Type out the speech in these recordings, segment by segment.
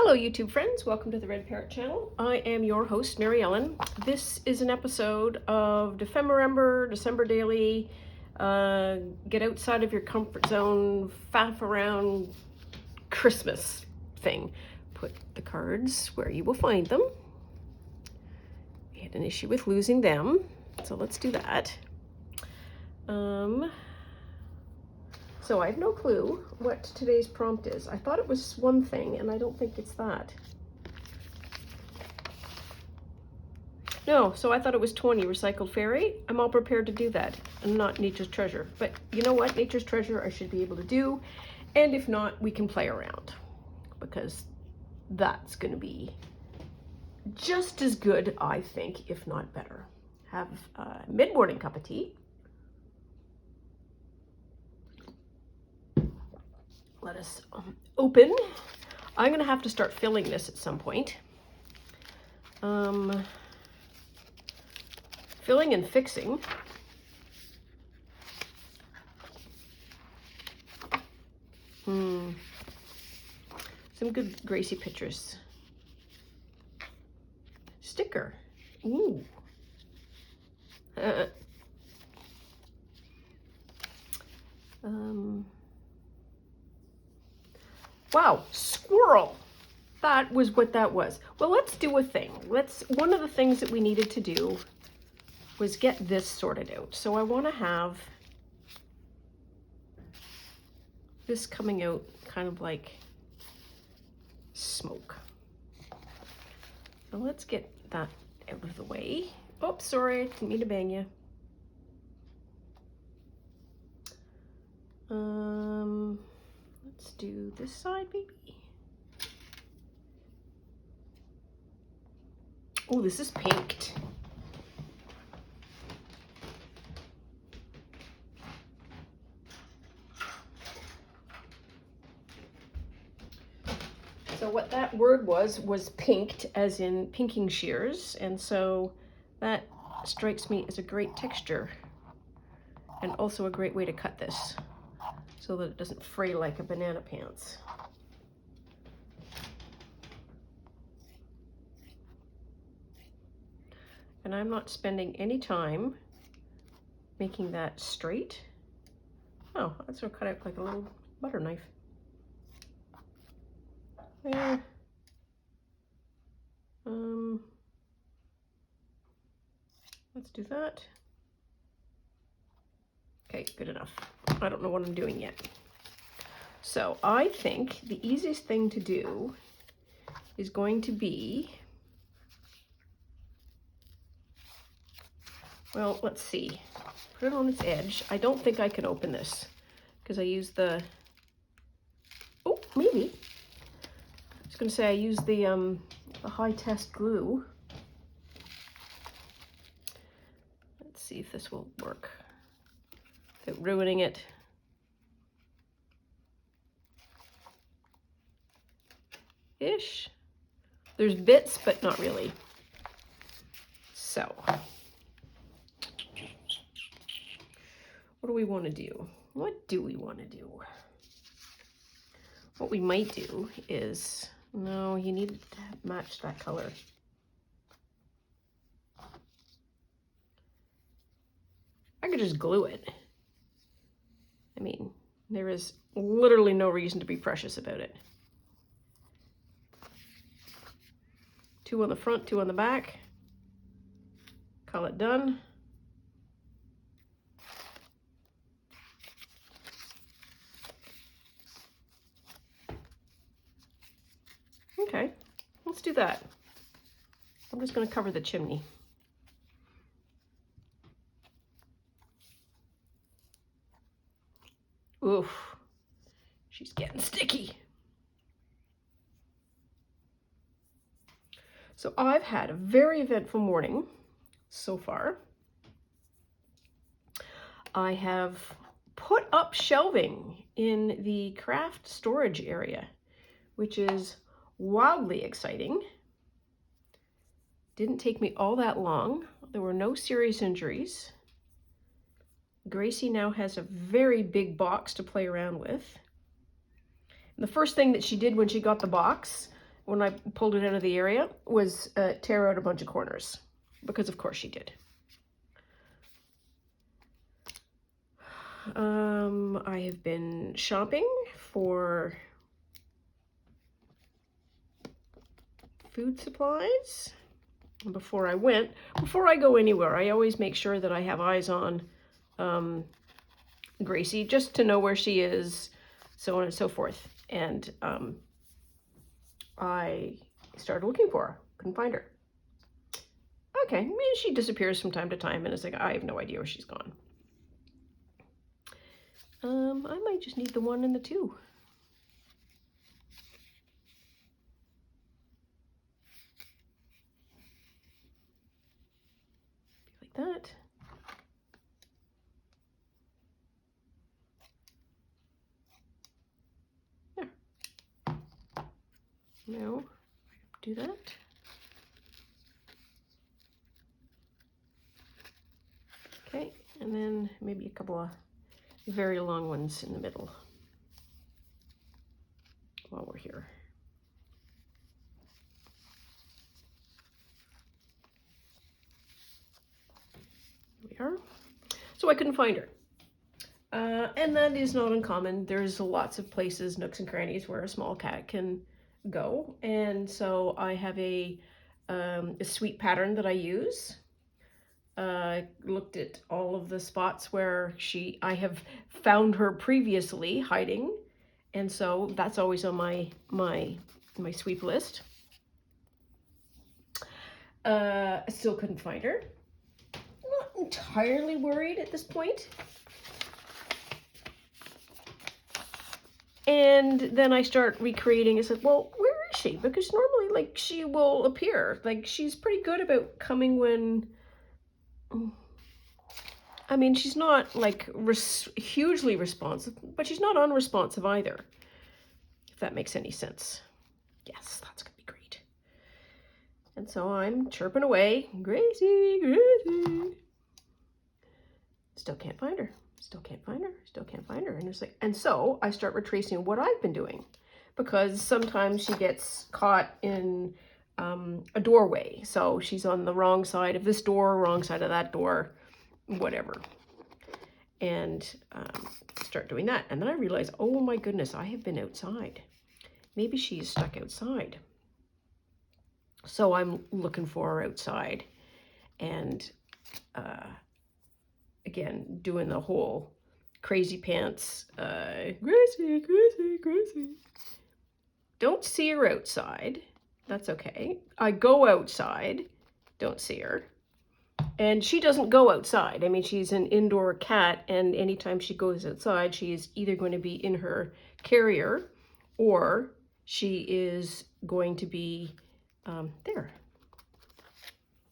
Hello YouTube friends, welcome to the Red Parrot channel. I am your host, Mary Ellen. This is an episode of Dephemerember December Daily. Get outside of your comfort zone, faff around Christmas thing. Put the cards where you will find them. We had an issue with losing them, so let's do that. So I have no clue what today's prompt is. I thought it was one thing, and I don't think it's that. No, so I thought it was 20, Recycled Fairy. I'm all prepared to do that, and not Nature's Treasure. But you know what? Nature's Treasure I should be able to do, and if not, we can play around, because that's going to be just as good, I think, if not better. Have a mid-morning cup of tea. Let us open. I'm going to have to start filling this at some point. Filling and fixing. Some good Gracie pictures. Sticker. Ooh. Wow, squirrel. That was what that was. Well, let's do a thing. One of the things that we needed to do was get this sorted out. So I want to have this coming out kind of like smoke. So let's get that out of the way. Oh, sorry, I didn't mean to bang you. Let's do this side, maybe. Oh, this is pinked. So what that word was pinked, as in pinking shears, and so that strikes me as a great texture and also a great way to cut this so that it doesn't fray like a banana pants. And I'm not spending any time making that straight. Oh, that's gonna cut out like a little butter knife. There. Let's do that. Okay, good enough. I don't know what I'm doing yet. So I think the easiest thing to do is going to be, well, let's see. Put it on its edge. I don't think I can open this because I use the, oh, maybe. I was going to say I use the high test glue. Let's see if this will work without ruining it. Ish. There's bits, but not really. So, what do we want to do? What do we want to do? What we might do is, no, you need to match that color. I could just glue it. I mean, there is literally no reason to be precious about it. 2 on the front, 2 on the back. Call it done. Okay, let's do that. I'm just going to cover the chimney. Oof, she's getting sticky. So I've had a very eventful morning so far. I have put up shelving in the craft storage area, which is wildly exciting. Didn't take me all that long. There were no serious injuries. Gracie now has a very big box to play around with. And the first thing that she did when she got the box when I pulled it out of the area, was tear out a bunch of corners, because of course she did. I have been shopping for food supplies. Before I go anywhere, I always make sure that I have eyes on Gracie, just to know where she is, so on and so forth. And I started looking for her, couldn't find her. Okay, maybe she disappears from time to time, and it's like, I have no idea where she's gone. I might just need the 1 and the 2. Like that. There. Now, do that. Okay, and then maybe a couple of very long ones in the middle while we're here. Here we are. So I couldn't find her. And that is not uncommon. There's lots of places, nooks and crannies, where a small cat can go. And so I have a sweep pattern that I use. Looked at all of the spots where I have found her previously hiding, and so that's always on my sweep list. I still couldn't find her. Not entirely worried at this point. And then I start recreating. I said, well, where is she? Because normally, like, she will appear. Like, she's pretty good about coming when... I mean, she's not like hugely responsive, but she's not unresponsive either, if that makes any sense. Yes, that's gonna be great. And so I'm chirping away, Gracie, Gracie. Still can't find her. Still can't find her. Still can't find her. And it's like, and so I start retracing what I've been doing, because sometimes she gets caught in a doorway. So she's on the wrong side of this door, wrong side of that door, whatever. And start doing that. And then I realize, oh my goodness, I have been outside. Maybe she's stuck outside. So I'm looking for her outside. And again, doing the whole crazy pants, Gracie, Gracie, Gracie. Don't see her outside. That's okay. I go outside, don't see her. And she doesn't go outside. I mean, she's an indoor cat, and anytime she goes outside, she is either going to be in her carrier, or she is going to be there.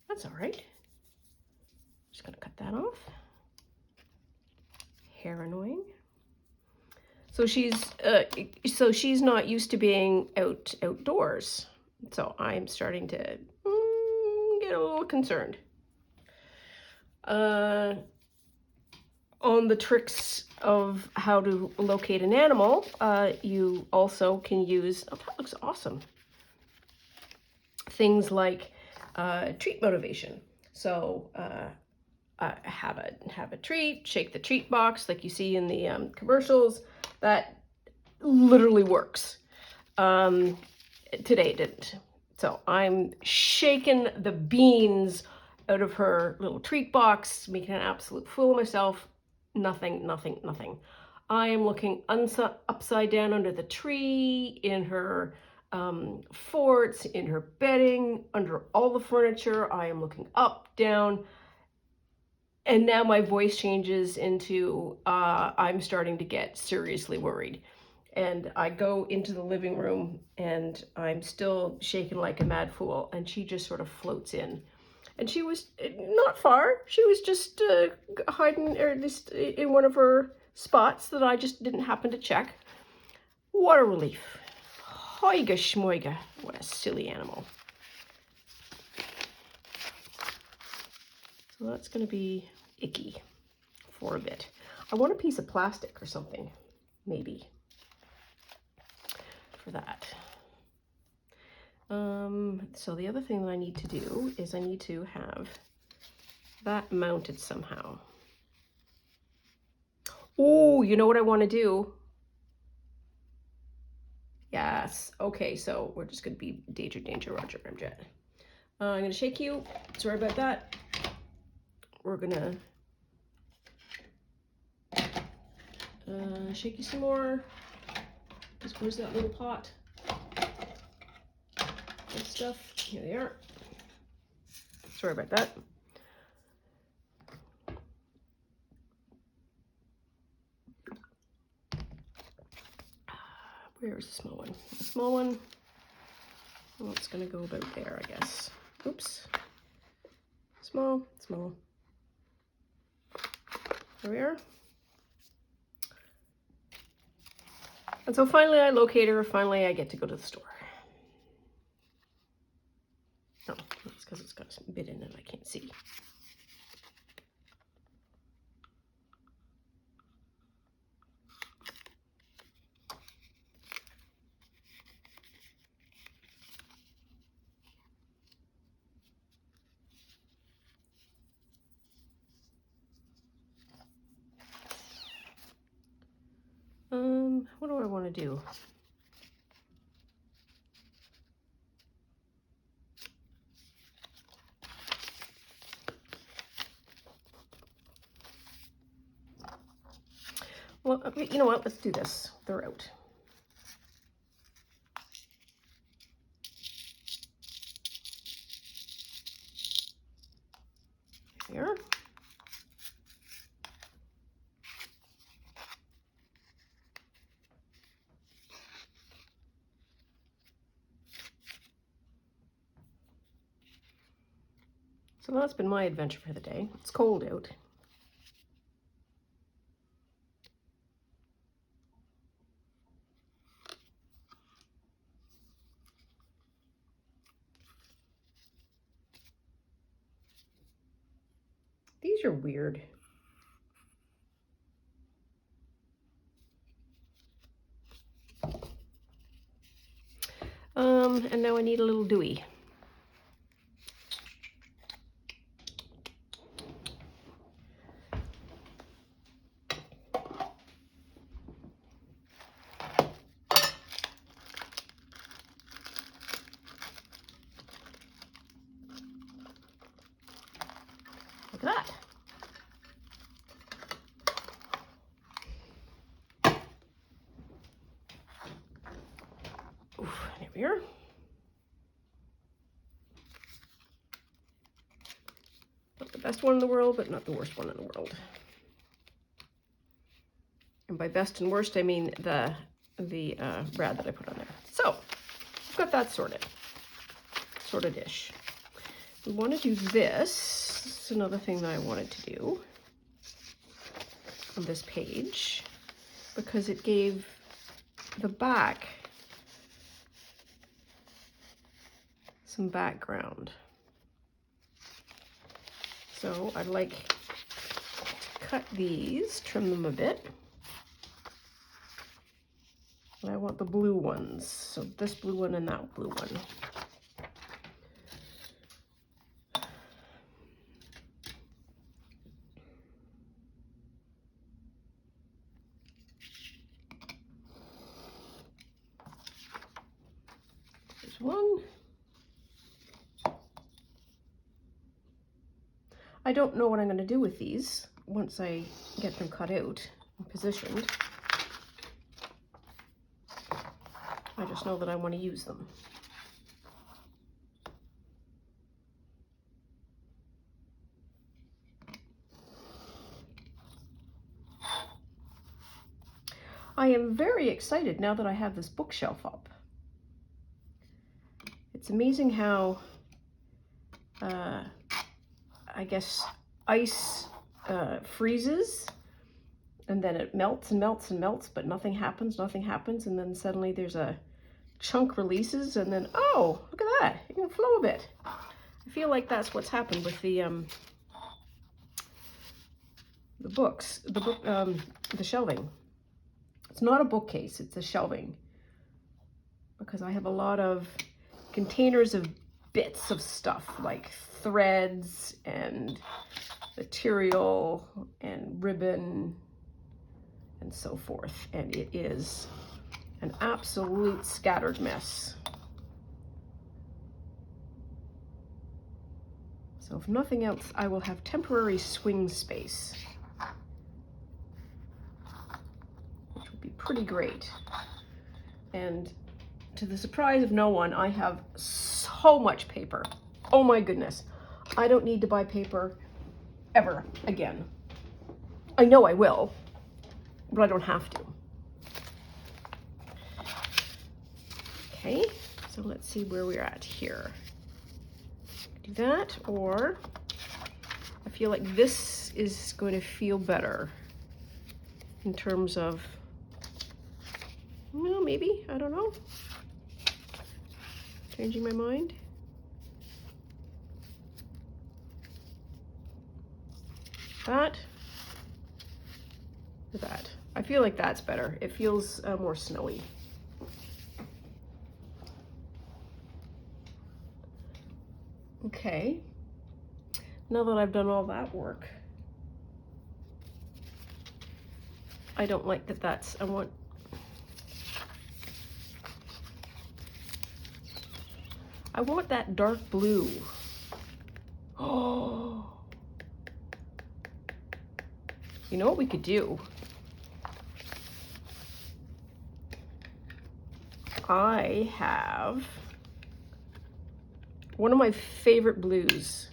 That's all right. Just gonna cut that off. Hair annoying. So she's not used to being outdoors. So I'm starting to get a little concerned. On the tricks of how to locate an animal, you also can use, oh, that looks awesome, things like treat motivation. So have a treat, shake the treat box like you see in the commercials. That literally works. Today it didn't. So I'm shaking the beans out of her little treat box, making an absolute fool of myself. Nothing, nothing, nothing. I am looking upside down under the tree, in her forts, in her bedding, under all the furniture. I am looking up, down. And now my voice changes into, I'm starting to get seriously worried. And I go into the living room, and I'm still shaking like a mad fool. And she just sort of floats in. And she was not far. She was just hiding, or just in one of her spots that I just didn't happen to check. What a relief. Hoiga schmoiga. What a silly animal. So that's going to be icky for a bit. I want a piece of plastic or something, maybe, for that. So the other thing that I need to do is I need to have that mounted somehow. Oh, you know what I want to do? Yes. Okay, so we're just going to be danger, Roger, Ramjet. I'm going to shake you. Sorry about that. We're going to shake you some more. Where's that little pot? Good stuff. Here they are. Sorry about that. Where's the small one? The small one. Well, it's going to go about there, I guess. Oops. Small, small. There we are. And so finally I locate her. Finally I get to go to the store. No, that's because it's got some bit in it I can't see. What do I want to do? Well, okay, you know what? Let's do this. They're out. Here. So that's been my adventure for the day. It's cold out. These are weird. And now I need a little dewy. Look at that. Oof, there we are. Not the best one in the world, but not the worst one in the world. And by best and worst, I mean the brad that I put on there. So, I've got that sorted-ish. We want to do this. This is another thing that I wanted to do on this page, because it gave the back some background. So I'd like to cut these, trim them a bit. And I want the blue ones. So this blue one and that blue one. There's one. I don't know what I'm going to do with these once I get them cut out and positioned. I just know that I want to use them. I am very excited now that I have this bookshelf up. It's amazing how I guess ice freezes, and then it melts and melts and melts, but nothing happens, and then suddenly there's a chunk releases, and then, oh, look at that, it can flow a bit. I feel like that's what's happened with the books, the shelving. It's not a bookcase, it's a shelving, because I have a lot of containers of bits of stuff like threads and material and ribbon and so forth. And it is an absolute scattered mess. So if nothing else, I will have temporary swing space, which would be pretty great. And to the surprise of no one, I have so much paper. Oh my goodness. I don't need to buy paper ever again. I know I will, but I don't have to. Okay, so let's see where we're at here. Do that, or I feel like this is going to feel better in terms of, well, maybe, I don't know. Changing my mind. That, or that. I feel like that's better. It feels more snowy. Okay, now that I've done all that work, I don't like that that's, I want that dark blue. Oh, you know what we could do? I have one of my favorite blues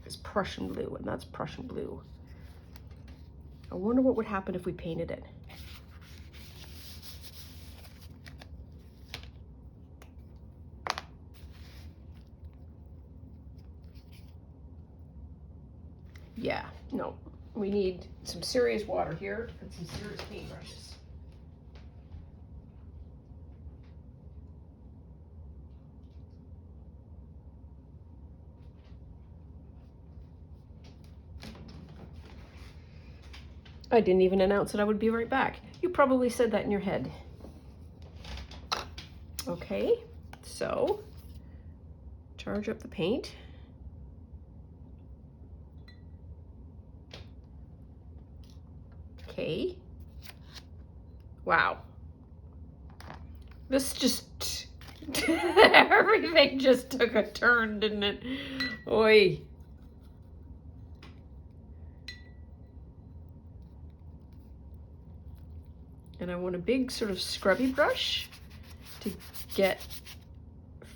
is Prussian blue, and that's Prussian blue. I wonder what would happen if we painted it. Yeah, no, we need some serious water here and some serious paintbrushes. I didn't even announce that I would be right back. You probably said that in your head. Okay, so charge up the paint. Okay. Wow. This just, everything just took a turn, didn't it? Oi. And I want a big sort of scrubby brush to get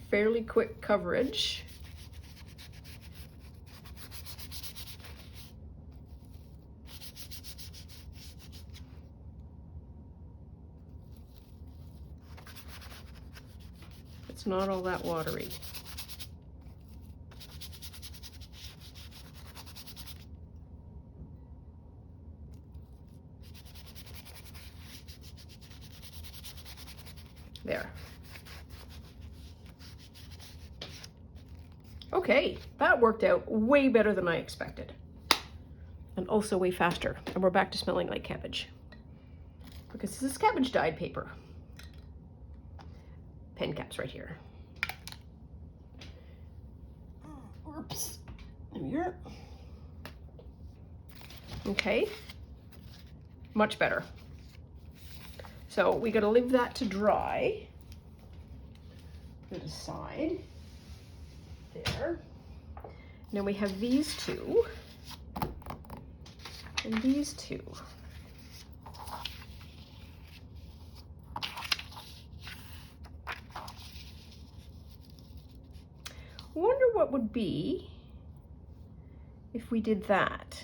fairly quick coverage. It's not all that watery. There. Okay, that worked out way better than I expected. And also way faster. And we're back to smelling like cabbage. Because this is cabbage dyed paper. Pen caps right here. Oops. There we are. Okay. Much better. So we gotta leave that to dry. Put it aside. There. Now we have these two. And these two. Wonder what would be if we did that.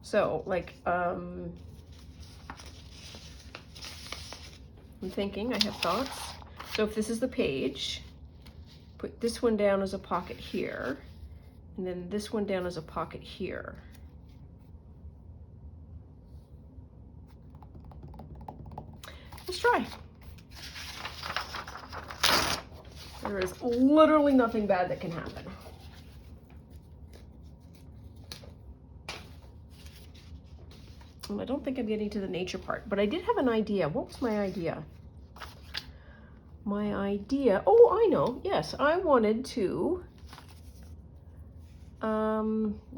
So like, I'm thinking, I have thoughts. So if this is the page, put this one down as a pocket here, and then this one down as a pocket here. Let's try. There is literally nothing bad that can happen. And I don't think I'm getting to the nature part, but I did have an idea. What was my idea? my idea, oh, I know, yes, I wanted to, I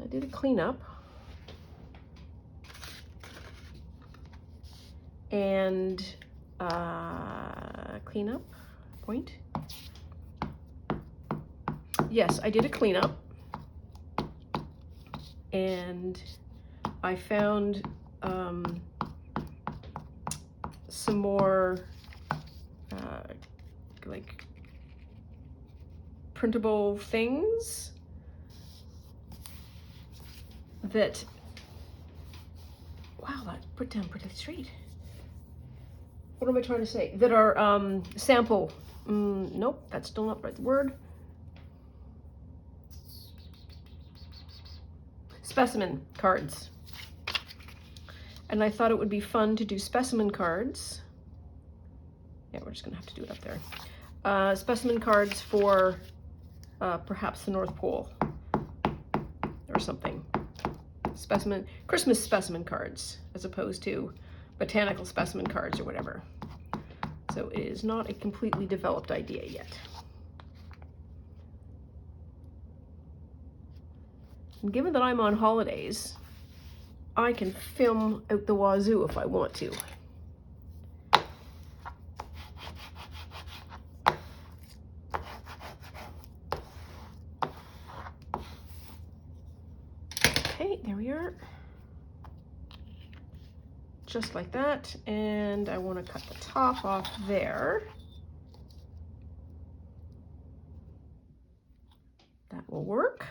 did a cleanup and cleanup point. Yes, I did a cleanup and I found some more like printable things that, wow, that put down pretty straight. What am I trying to say? That are sample, nope, that's still not the right word. Specimen cards. And I thought it would be fun to do specimen cards. Yeah, we're just gonna have to do it up there. Specimen cards for perhaps the North Pole or something. Christmas specimen cards as opposed to botanical specimen cards or whatever. So it is not a completely developed idea yet. And given that I'm on holidays, I can film out the wazoo if I want to. Okay, there we are. Just like that, and I want to cut the top off there. That will work.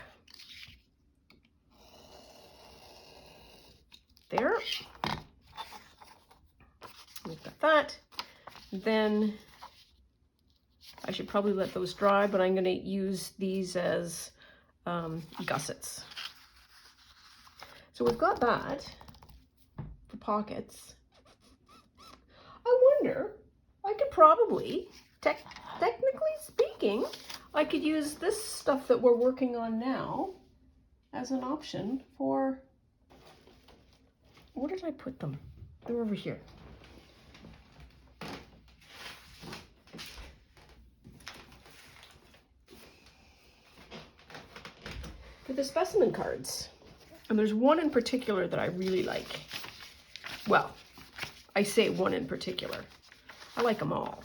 There. We've got that. Then I should probably let those dry, but I'm going to use these as gussets. So we've got that. The pockets. I wonder, I could probably, technically speaking, I could use this stuff that we're working on now as an option for, where did I put them? They're over here. For the specimen cards, and there's one in particular that I really like. Well, I say one in particular. I like them all.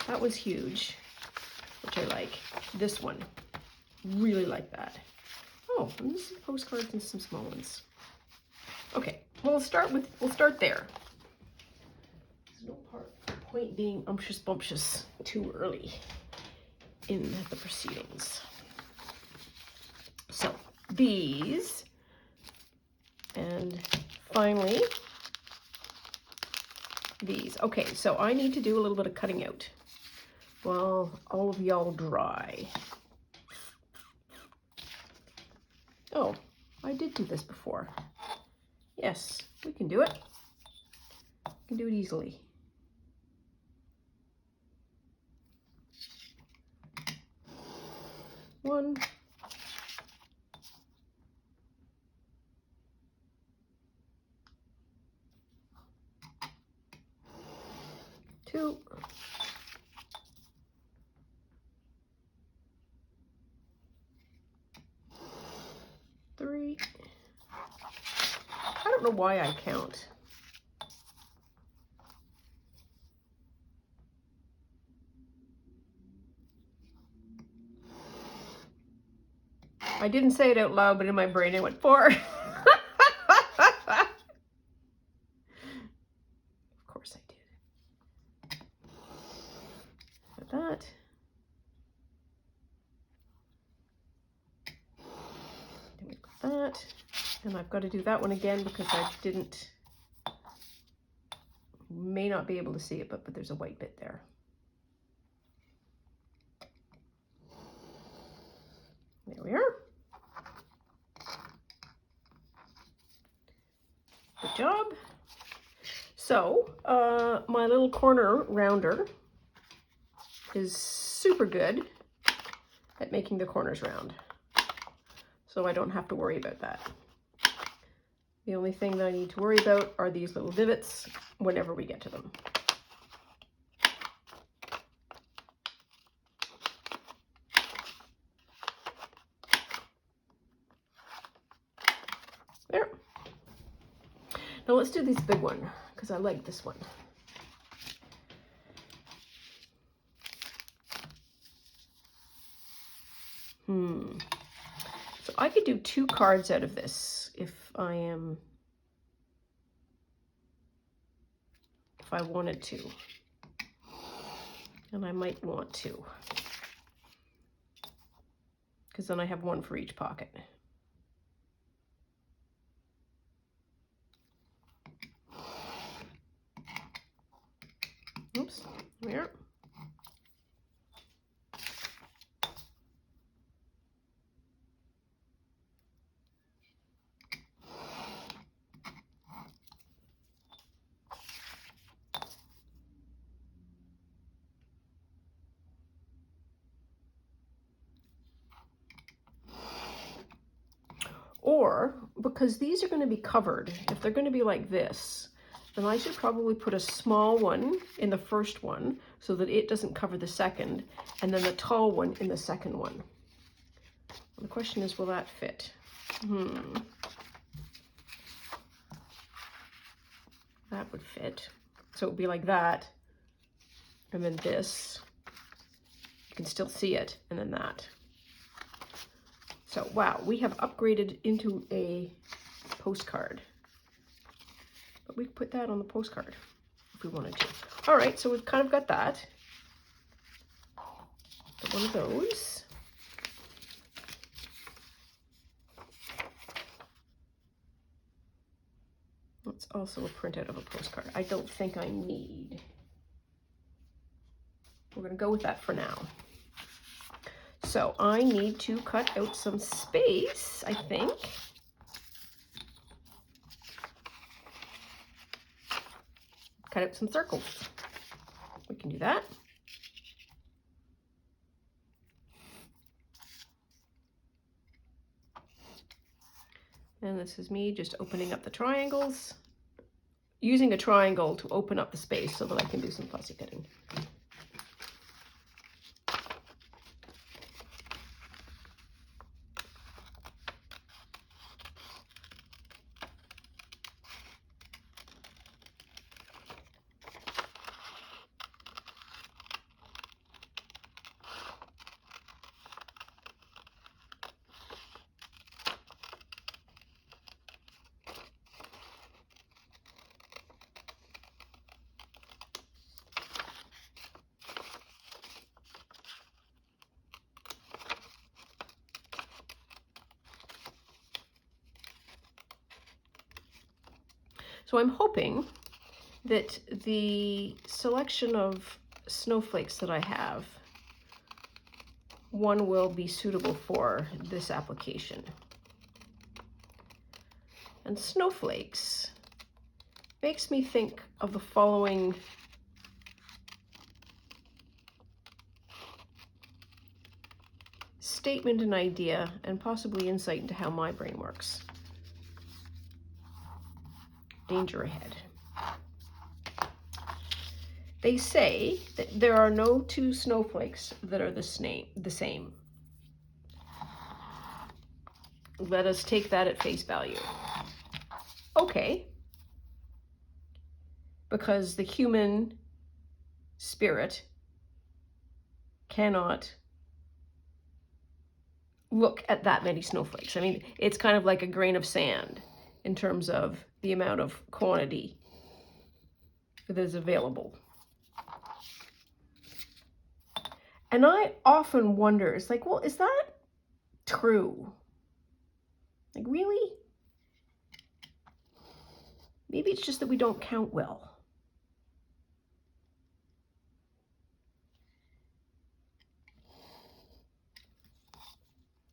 That was huge, which I like. This one, really like that. Oh, and there's some postcards and some small ones. Okay, well, we'll start there. There's no point being bumptious too early in the proceedings. So these, and finally these. Okay, so I need to do a little bit of cutting out while all of y'all dry. Oh, I did do this before. Yes, we can do it. We can do it easily. One. Two. Three. I don't know why I count. I didn't say it out loud, but in my brain I went 4. Of course I did. Got that. Then we've got that. And I've got to do that one again because I didn't, may not be able to see it, but there's a white bit there. There we are. Good job. So my little corner rounder is super good at making the corners round. So I don't have to worry about that. The only thing that I need to worry about are these little divots whenever we get to them. let's do this big one because I like this one. So I could do 2 cards out of this if I wanted to. And I might want to. Because then I have 1 for each pocket. Oops, there. Or, because these are going to be covered, if they're going to be like this, then I should probably put a small one in the first one so that it doesn't cover the second, and then the tall one in the second one. The question is, will that fit? That would fit. So it would be like that, and then this. You can still see it, and then that. So, wow, we have upgraded into a postcard. But we could put that on the postcard if we wanted to. All right, so we've kind of got that. Put one of those. That's also a printout of a postcard. I don't think I need. We're going to go with that for now. So I need to cut out some space, I think. Cut out some circles. We can do that. And this is me just opening up the triangles. Using a triangle to open up the space so that I can do some fussy cutting. So I'm hoping that the selection of snowflakes that I have, one will be suitable for this application. And snowflakes makes me think of the following statement and idea, and possibly insight into how my brain works. Danger ahead. They say that there are no 2 snowflakes that are the same. Let us take that at face value. Okay. Because the human spirit cannot look at that many snowflakes. I mean, it's kind of like a grain of sand in terms of the amount of quantity that is available. And I often wonder, it's like, well, is that true? Like, really? Maybe it's just that we don't count well.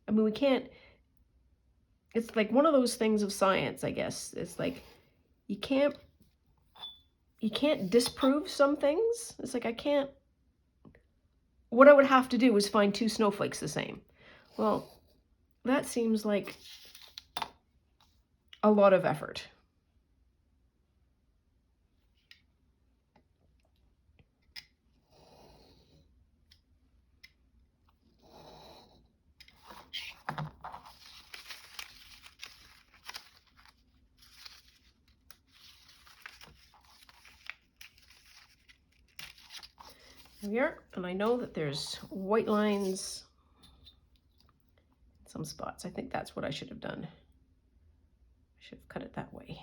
I mean, we can't, it's like one of those things of science, I guess. It's like, you can't disprove some things. It's like, what I would have to do is find 2 snowflakes the same. Well, that seems like a lot of effort. There we are, and I know that there's white lines in some spots. I think that's what I should have done. I should have cut it that way.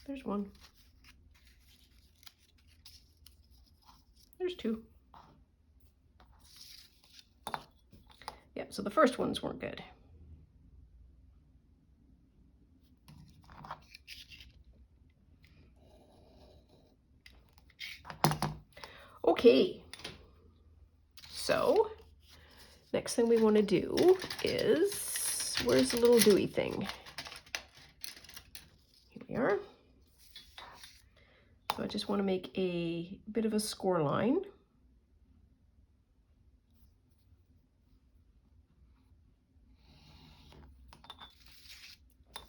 There's one. There's two. Yeah, so the first ones weren't good. Okay, so next thing we want to do is, where's the little dewy thing? Here we are. So I just want to make a bit of a score line.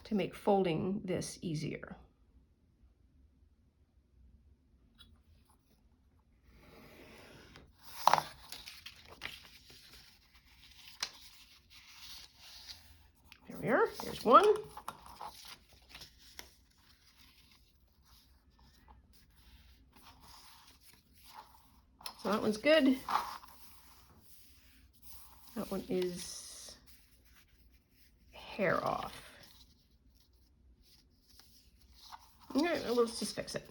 To make folding this easier. There we are, here's one. So that one's good. That one is hair off. All right, well, let's just fix it.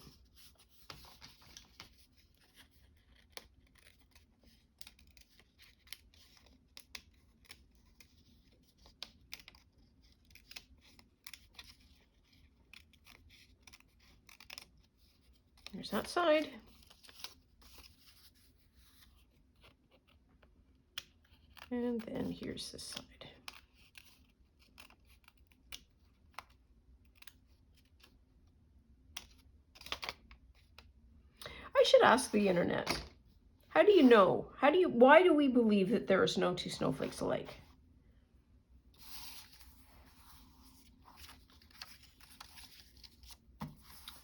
Here's that side. And then here's this side. I should ask the internet. How do you know? Why do we believe that there is no two snowflakes alike?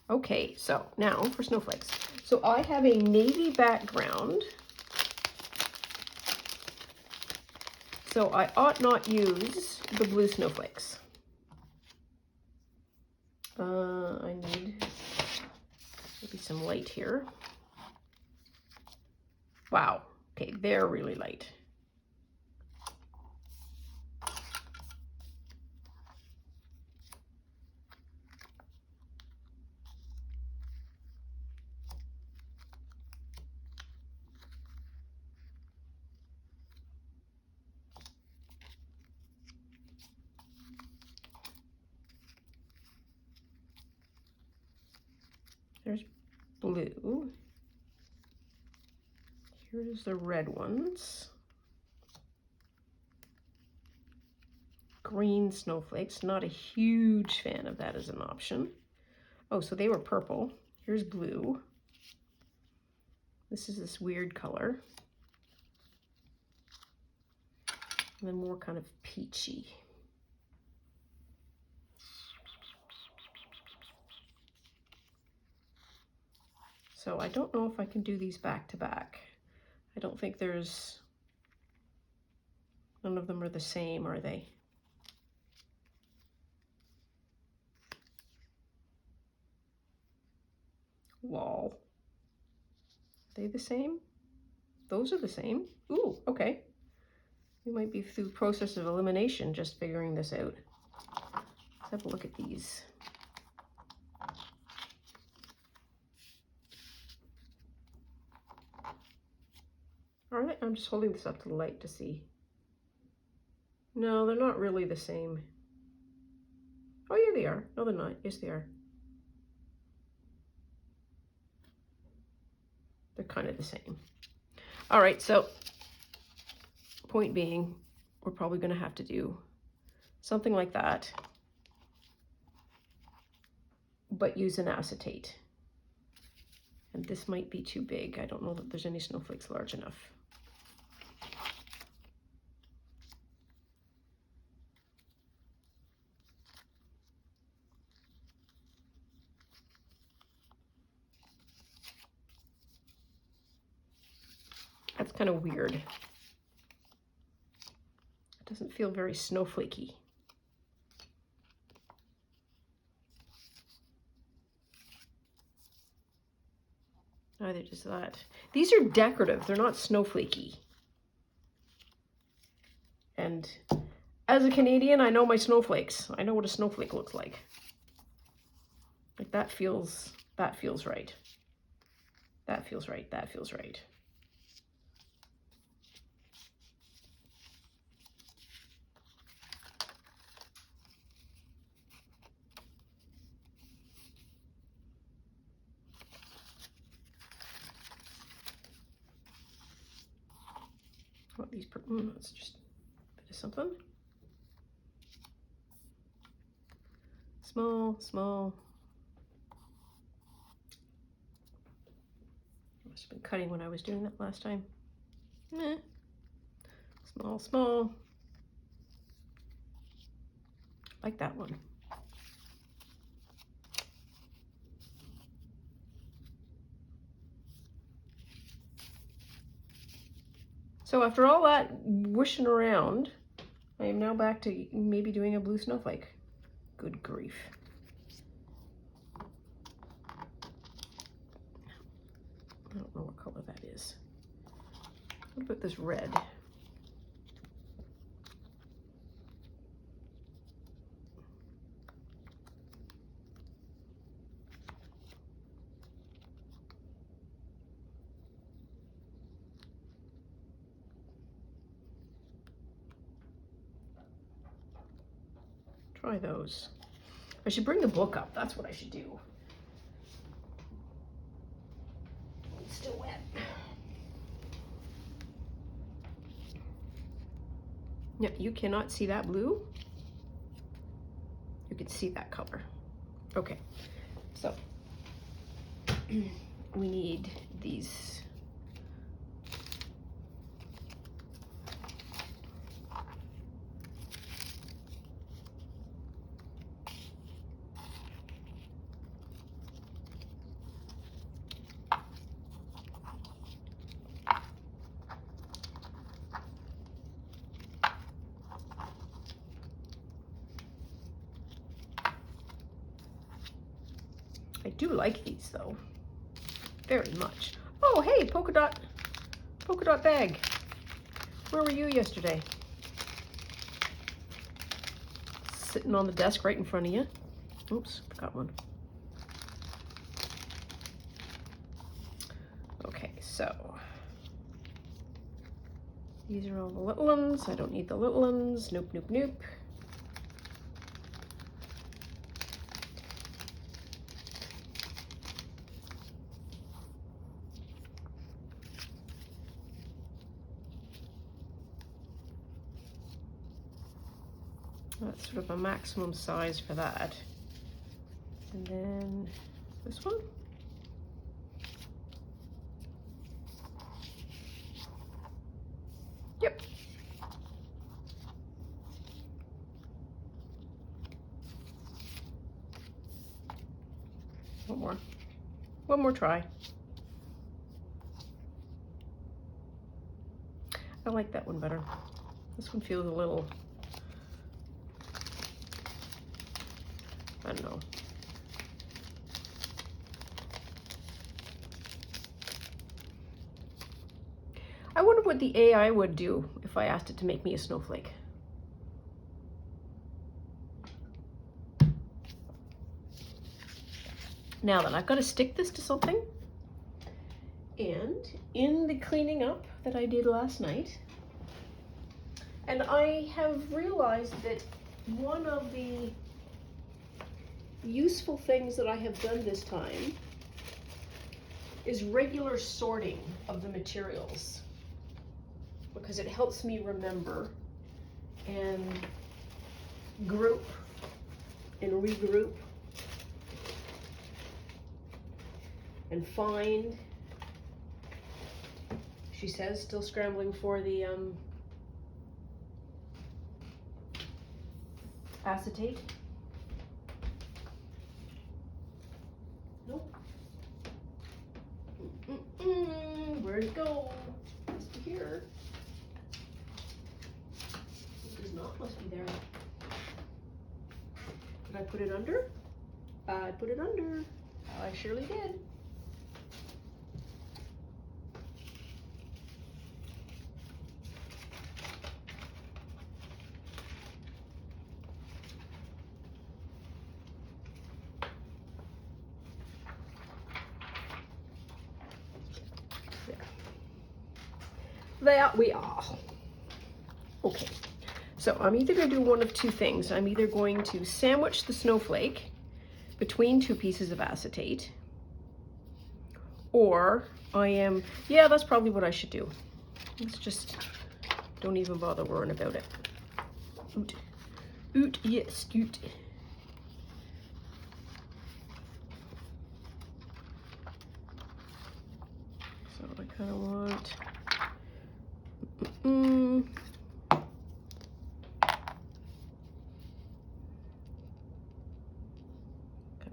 Okay, so now for snowflakes. So I have a navy background. So I ought not use the blue snowflakes. I need maybe some light here. Wow, okay, they're really light. There's blue. Here's the red ones. Green snowflakes, not a huge fan of that as an option. Oh, so they were purple. Here's blue. This is this weird color. And then more kind of peachy. So I don't know if I can do these back to back. I don't think there's, none of them are the same, are they? Lol. Are they the same? Those are the same. Ooh, okay. You might be through the process of elimination just figuring this out. Let's have a look at these. All right, I'm just holding this up to the light to see. No, they're not really the same. Oh yeah, they are. No, they're not. Yes, they are. They're kind of the same. All right, so point being, we're probably going to have to do something like that, but use an acetate. And this might be too big. I don't know that there's any snowflakes large enough. That's kind of weird. It doesn't feel very snowflakey. Neither does that. These are decorative, they're not snowflakey. And as a Canadian, I know my snowflakes. I know what a snowflake looks like. Like that feels right. That feels right, that feels right. What these, that's just a bit of something. Small, small. I must have been cutting when I was doing that last time. Small, small. Like that one. So after all that whooshing around, I am now back to maybe doing a blue snowflake. Good grief. I don't know what color that is. What about this red? Try those. I should bring the book up. That's what I should do. It's still wet. Yeah, you cannot see that blue. You can see that color. Okay, so we need these. I do like these though, very much. Oh, hey, polka dot bag. Where were you yesterday? Sitting on the desk right in front of you. Oops, forgot one. Okay, so these are all the little ones. I don't need the little ones. Nope, nope, nope. That's sort of a maximum size for that. And then this one. Yep. One more. One more try. I like that one better. This one feels a little, I don't know. I wonder what the AI would do if I asked it to make me a snowflake. Now then, I've got to stick this to something. And in the cleaning up that I did last night, and I have realized that one of the useful things that I have done this time is regular sorting of the materials, because it helps me remember and group and regroup and find. She says, still scrambling for the acetate. Nope. Where'd it go? It's here. put it under? I put it under. I surely did. There we are. Okay, so I'm either going to do one of two things. I'm either going to sandwich the snowflake between two pieces of acetate, or I am, yeah, that's probably what I should do. Let's just, don't even bother worrying about it. Oot, oot, yes, oot. So I kind of want, kind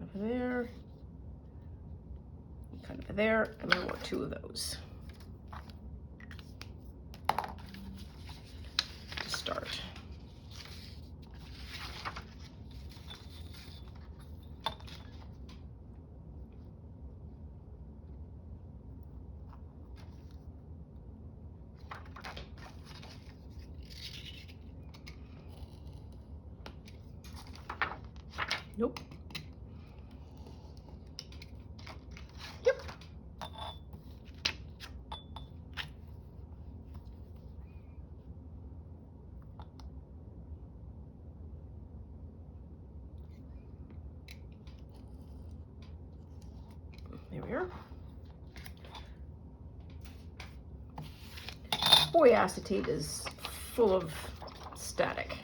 of there, kind of there, and I want two of those to start. Nope. Yep. There we are. Boy, acetate is full of static.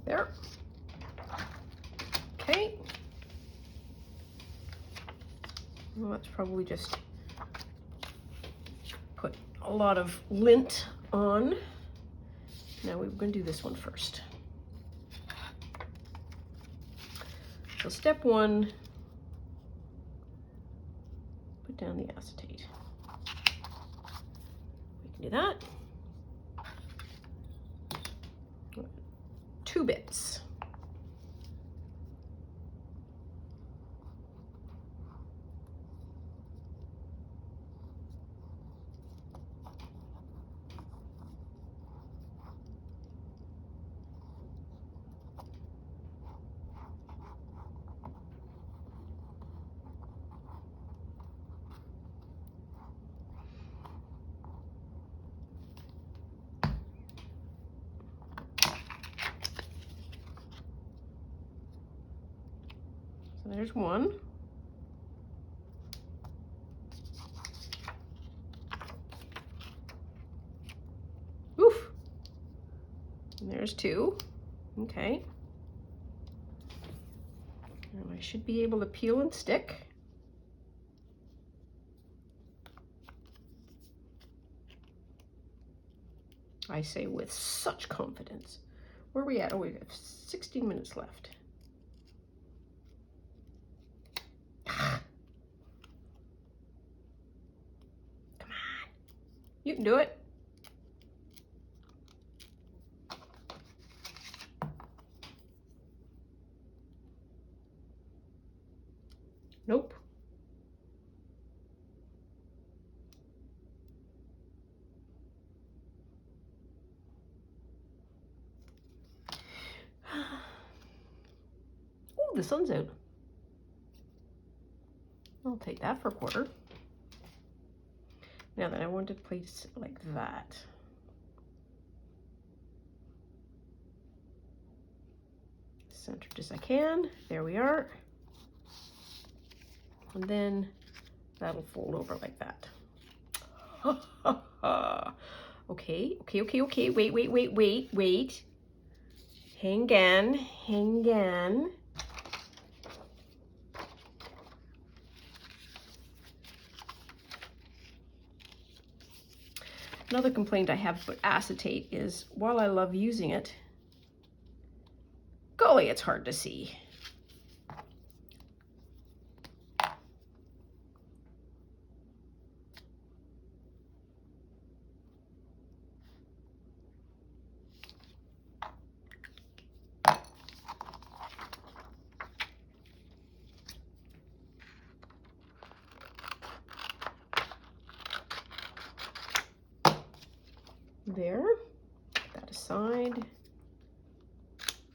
There. Okay. Well, let's probably just put a lot of lint on. Now we're going to do this one first. So step one, put down the acetate. We can do that. 2 bits. So there's one. Oof. And there's 2. Okay. And I should be able to peel and stick. I say with such confidence. Where are we at? Oh, we have 16 minutes left. Come on. You can do it. Nope. Oh, the sun's out. I'll take that for a quarter. Now then, I want to place it like that. Centered as I can. There we are. And then that'll fold over like that. Okay. Wait. Hang on. Another complaint I have about acetate is, while I love using it, golly, it's hard to see. side.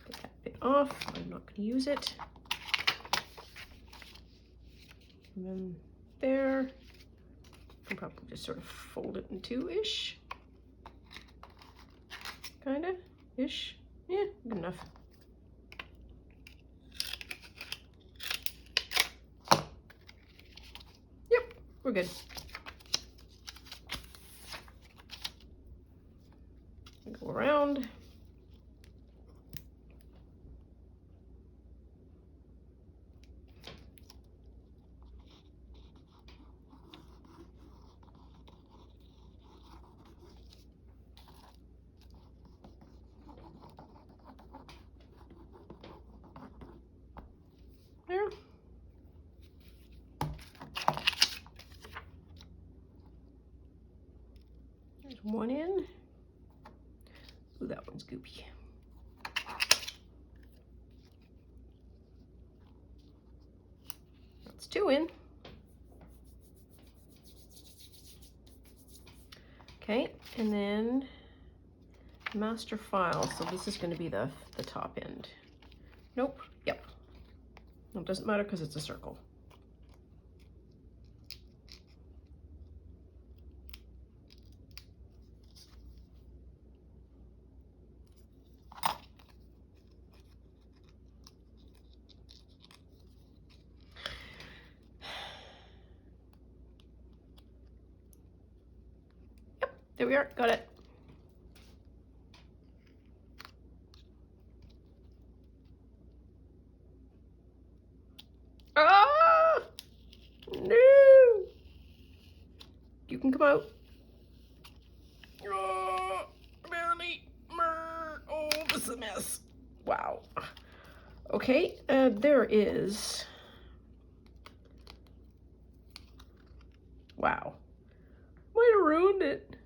Get that bit off. I'm not going to use it. And then there. I'll probably just sort of fold it in two-ish. Kinda, ish. Yeah, good enough. Yep, we're good. Go around. There. There's one in. Ooh, that one's goopy. That's two in. Okay, and then master file. So this is going to be the top end. Nope. Yep. Well, it doesn't matter because it's a circle. Yep, there we are. Got it. Ah! No! You can come out. Oh, barely. Oh, this is a mess. Wow. Okay, there is. Wow. Might have ruined it.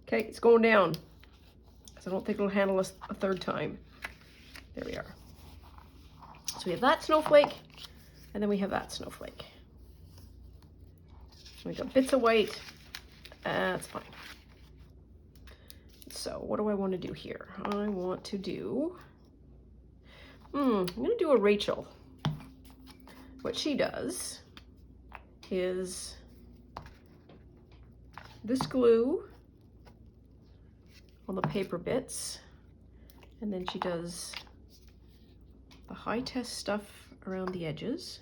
Okay, it's going down. Because I don't think it'll handle us a third time. There we are. So we have that snowflake, and then we have that snowflake. We got bits of white. That's fine. So what do I want to do here? I want to do, I'm going to do a Rachel. What she does is this glue on the paper bits, and then she does the high test stuff around the edges.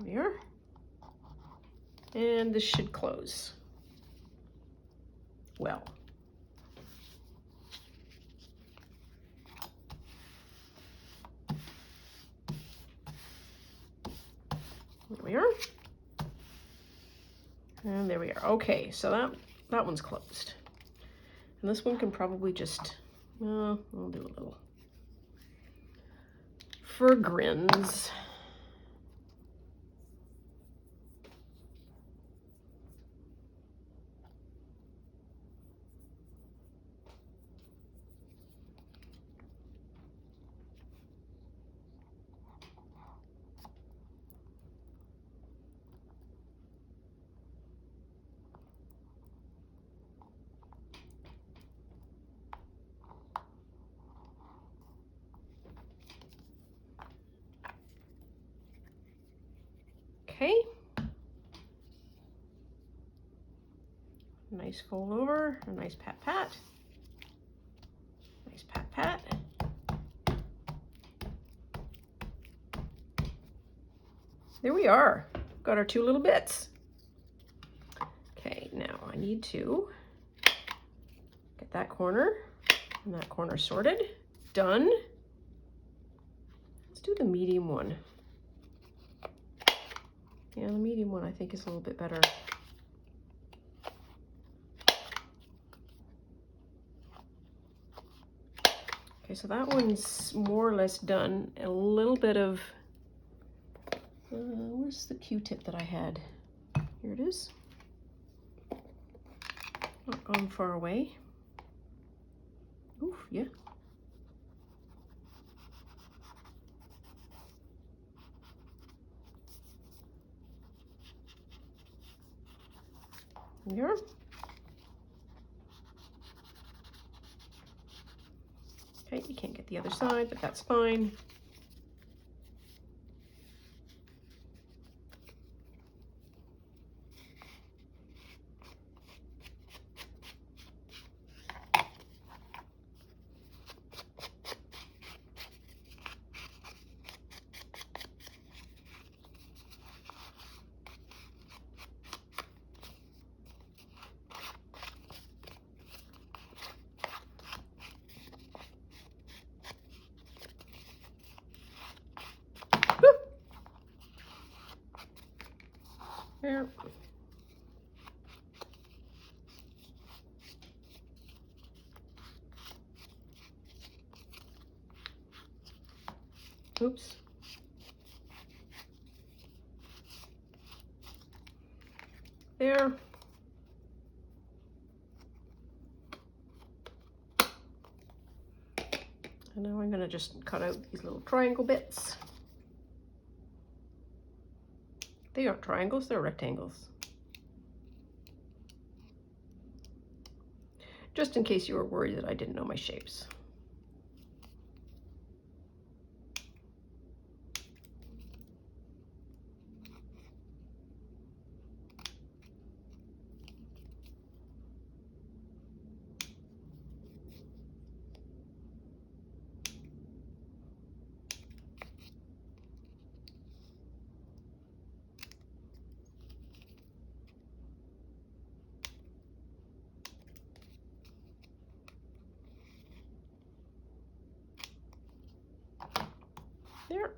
There. And this should close well. There we are. And there we are. Okay, so that one's closed. And this one can probably just, I'll do a little for grins. Okay. Nice fold over, a nice pat pat. Nice pat pat. There we are. Got our two little bits. Okay, now I need to get that corner and that corner sorted. Done. Let's do the medium one. Yeah, the medium one I think is a little bit better. Okay, so that one's more or less done. A little bit of, where's the Q-tip that I had? Here it is. Not gone far away. Oof, yeah. Here. Okay, you can't get the other side, but that's fine. There. Oops. There. And now I'm going to just cut out these little triangle bits. They aren't triangles, they're rectangles. Just in case you were worried that I didn't know my shapes. There.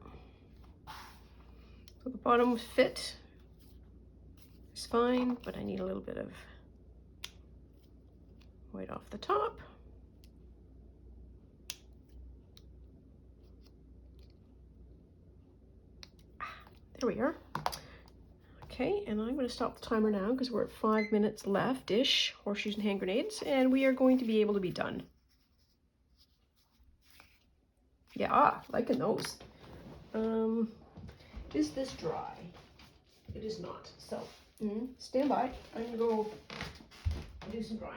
So the bottom fit is fine, but I need a little bit of white off the top. There we are. Okay, and I'm going to stop the timer now because we're at 5 minutes left-ish, horseshoes and hand grenades, and we are going to be able to be done. Yeah, liking those. Is this dry? It is not. So, stand by. I'm going to go do some drying.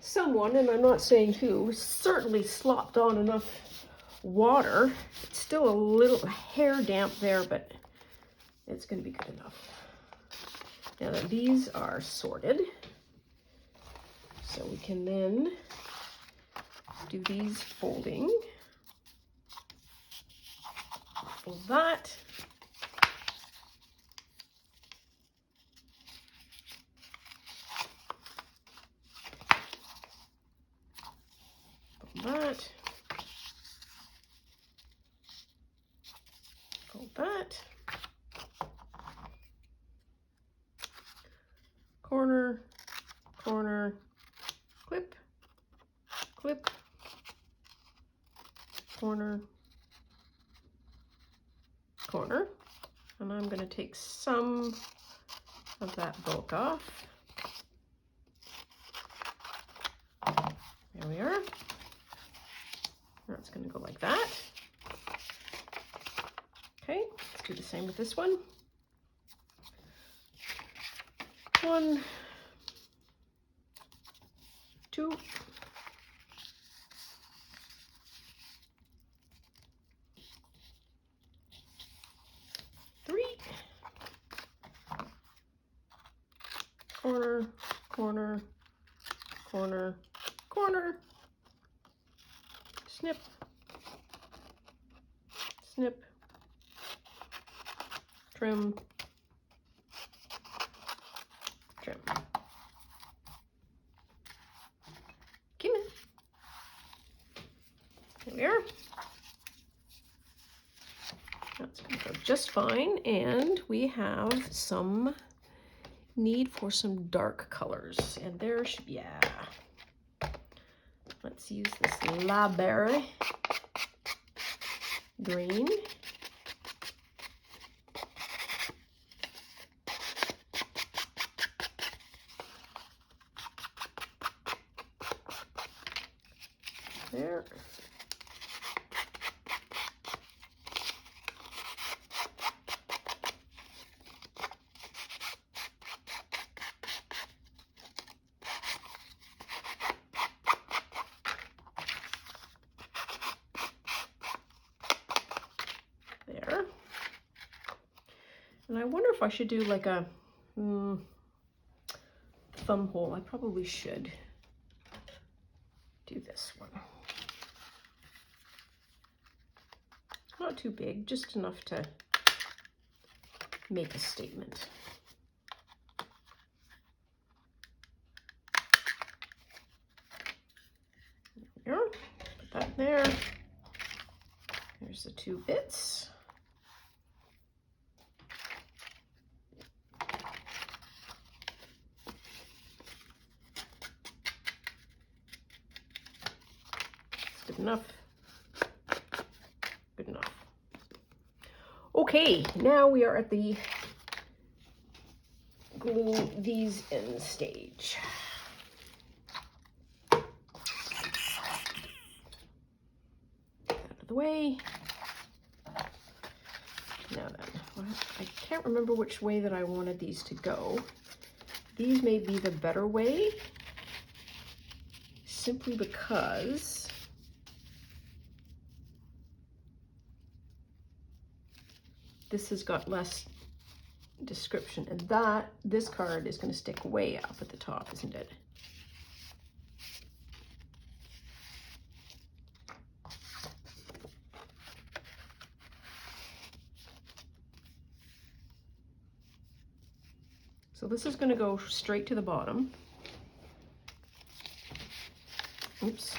Someone, and I'm not saying who, certainly slopped on enough water. It's still a little hair damp there, but it's going to be good enough. Now that these are sorted, so we can then do these folding. Fold that. That, fold that, corner, corner, clip, clip, corner, corner, and I'm going to take some of that bulk off. There we are. That's going to go like that. Okay, let's do the same with this one. 1, 2, 3, corner, corner, corner, corner, snip, snip, trim, trim. Come in. There we are. That's going to go just fine, and we have some need for some dark colors, and there should be, yeah. Let's use this La Berry green. There. There. And I wonder if I should do like a thumb hole. I probably should do this one. Not too big, just enough to make a statement. There, put that there. There's the 2 bits. It's good enough. Good enough. Okay, now we are at the glue these in stage. Out of the way. Now then, I can't remember which way that I wanted these to go. These may be the better way, simply because this has got less description, and this card is going to stick way up at the top, isn't it? So this is going to go straight to the bottom. Oops.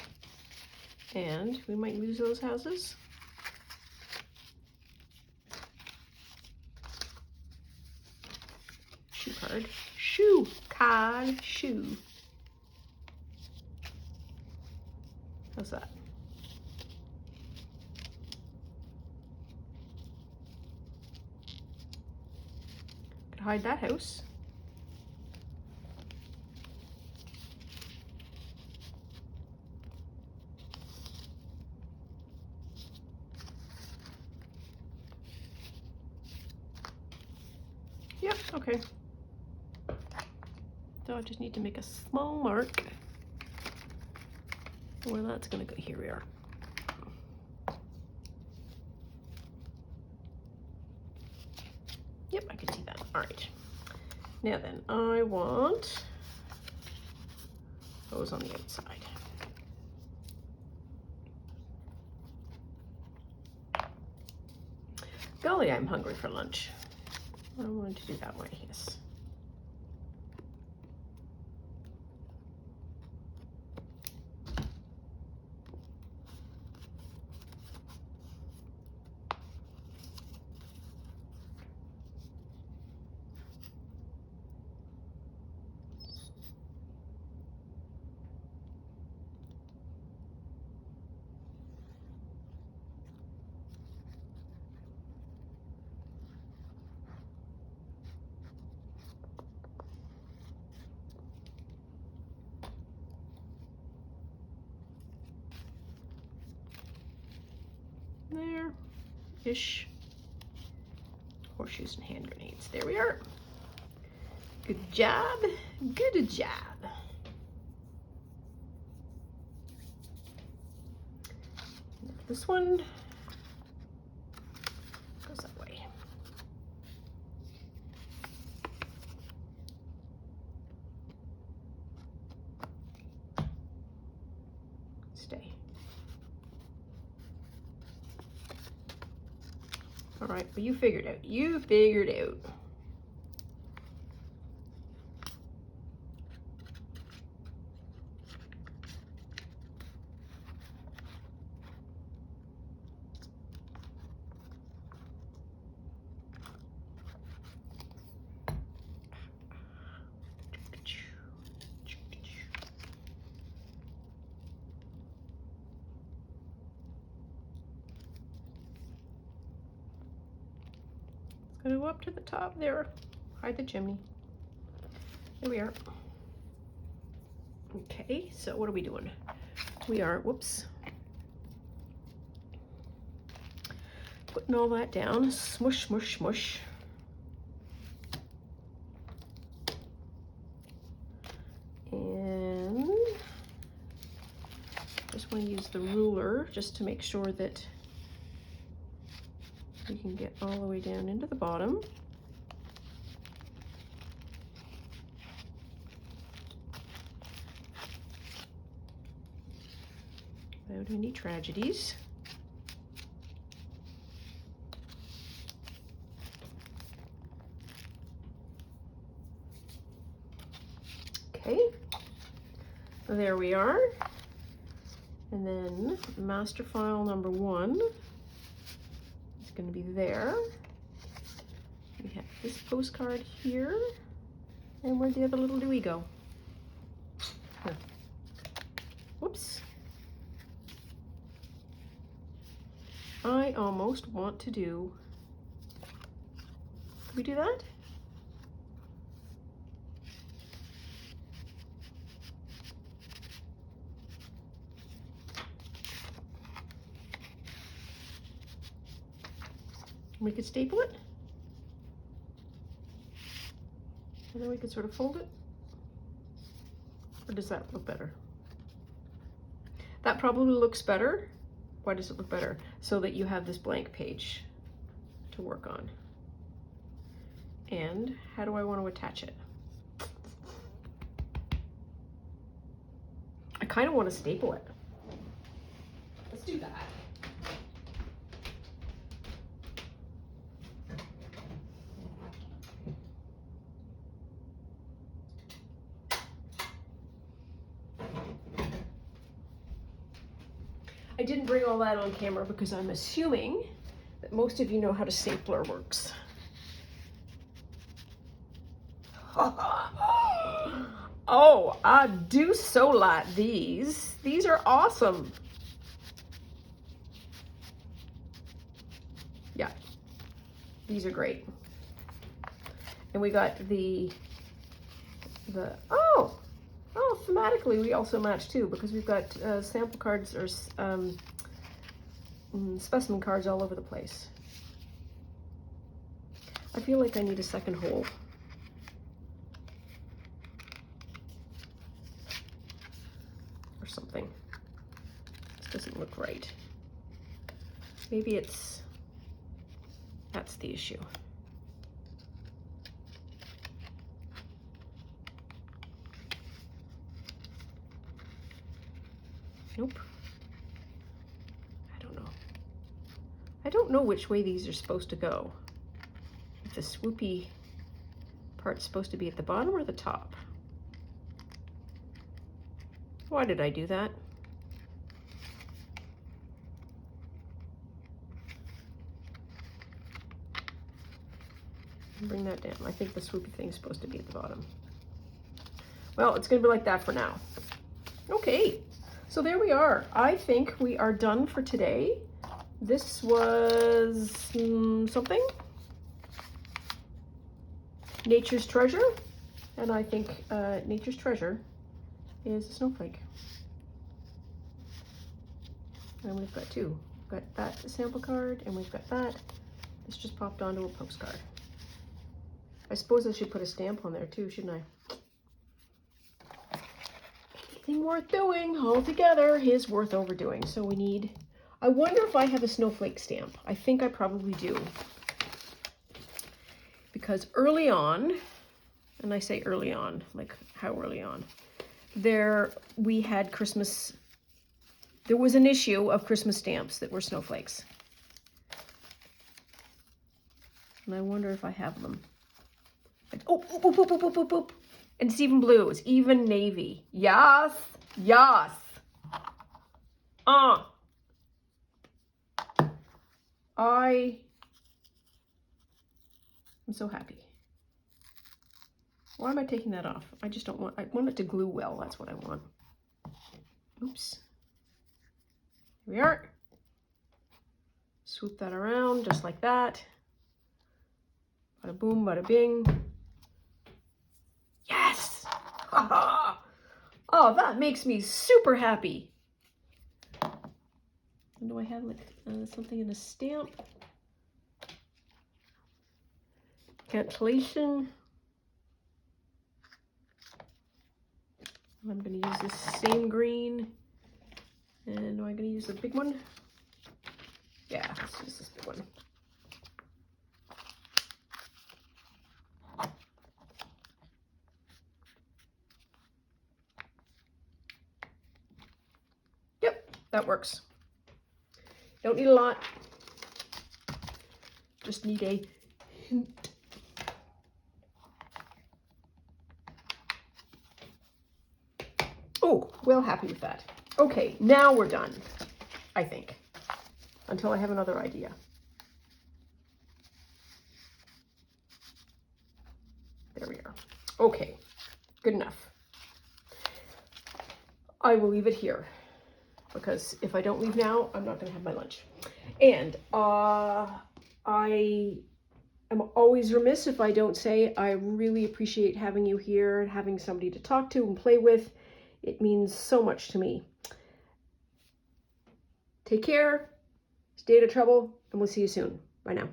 And we might lose those houses. Shoe card. Shoe card. Shoe. How's that? Could hide that house. Yep, okay. So I just need to make a small mark where that's going to go. Here we are. Yep, I can see that. All right. Now then, I want those on the outside. Golly, I'm hungry for lunch. I wanted to do that way, yes. There-ish. Horseshoes and hand grenades. There we are. Good job. Good job. This one goes that way. Stay. All right, well, you figured out. You figured out. Gonna go up to the top there, hide the chimney. There we are. Okay, so what are we doing? We are, whoops, putting all that down, smush, smush, smush. And just want to use the ruler just to make sure that we can get all the way down into the bottom. Without any tragedies. Okay, there we are. And then master file number 1 is going to be there. We have this postcard here. And where'd the other little Dewey go? Here. Whoops. I almost want to do, can we do that? We could staple it, and then we could sort of fold it. Or does that look better? That probably looks better. Why does it look better? So that you have this blank page to work on. And how do I want to attach it? I kind of want to staple it. Let's do that. I didn't bring all that on camera because I'm assuming that most of you know how the stapler works. Oh, I do so like these. These are awesome. Yeah, these are great. And we got the oh, thematically we also match too, because we've got sample cards or specimen cards all over the place. I feel like I need a second hole. Or something. This doesn't look right. Maybe that's the issue. Nope. I don't know. I don't know which way these are supposed to go. If the swoopy part's supposed to be at the bottom or the top. Why did I do that? Bring that down. I think the swoopy thing is supposed to be at the bottom. Well, it's going to be like that for now. Okay. So there we are. I think we are done for today. This was something. Nature's treasure. And I think nature's treasure is a snowflake. And we've got two. We've got that sample card and we've got that. This just popped onto a postcard. I suppose I should put a stamp on there too, shouldn't I? Anything worth doing altogether is worth overdoing. So we need, I wonder if I have a snowflake stamp. I think I probably do. Because early on, and I say early on, like how early on, we had Christmas, there was an issue of Christmas stamps that were snowflakes. And I wonder if I have them. Oh, boop, boop, boop, boop, boop, boop. And it's even blue, it's even navy. Yes, yes. I'm so happy. Why am I taking that off? I just don't want, I want it to glue well, that's what I want. Oops. Here we are. Swoop that around just like that. Bada boom, bada bing. Yes! Oh, that makes me super happy. And do I have like something in a stamp? Cancellation. I'm going to use this same green. And am I going to use the big one? Yeah, let's use this big one. Yep, that works. Don't need a lot. Just need a hint. Oh, well happy with that. Okay, now we're done, I think, until I have another idea. There we are. Okay, good enough. I will leave it here because if I don't leave now, I'm not going to have my lunch. And I am always remiss if I don't say I really appreciate having you here and having somebody to talk to and play with. It means so much to me. Take care, stay out of trouble, and we'll see you soon. Bye now.